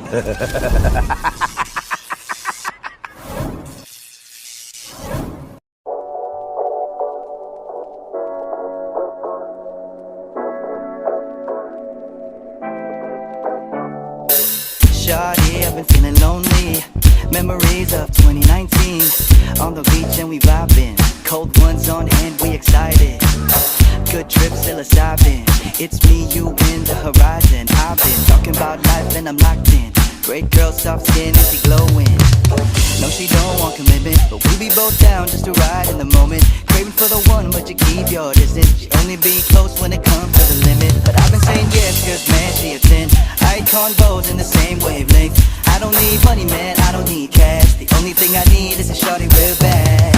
Shawty, I've been feeling lonely. Memories of 2019. On the beach and we vibing. Cold ones on hand, we excited. Good trip, psilocybin. It's me, you, and the horizon. I've been talking about life and I'm locked in. Great girl, soft skin, and she glowing. No, she don't want commitment, but we be both down just to ride in the moment. Craving for the one, but you keep your distance. She only be close when it comes to the limit. But I've been saying yes, cause man, she a 10. Icon bows in the same wavelength. I don't need money, man, I don't need cash. The only thing I need is a shorty real bad.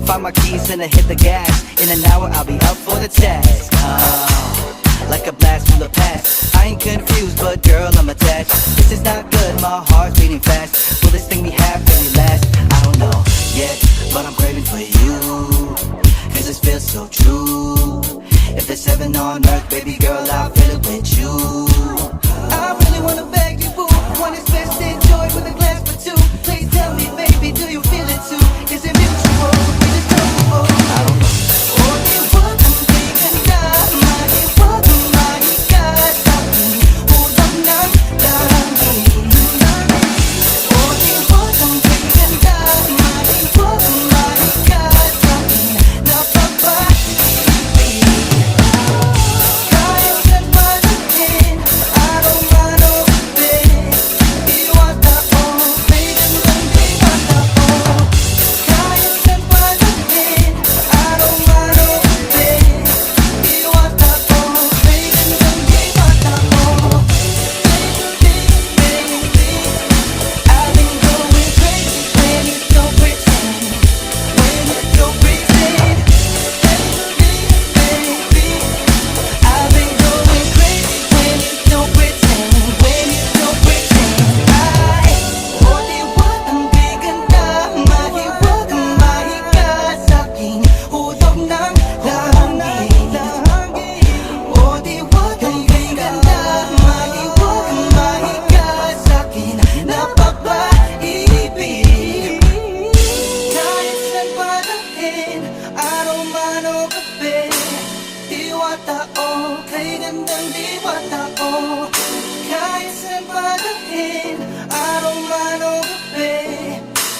Find my keys and I hit the gas. In an hour I'll be up for the task. Like a blast from the past. I ain't confused but girl I'm attached. This is not good, my heart's beating fast. Will this thing we have really last? I don't know yet, but I'm craving for you. Cause this feels so true. If there's heaven on earth, baby girl, I'll feel it with you. I really wanna beg you, boo. One is best enjoyed with a glass for two. Please tell me, baby, do you feel it too? Is it mutual? I don't know.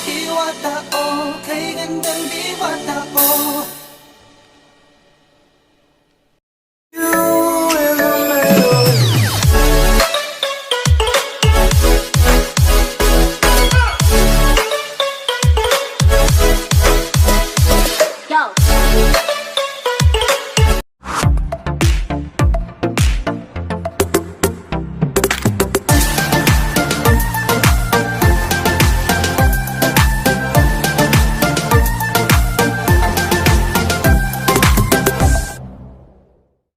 Diwata, oh, kay gandang Diwata, oh.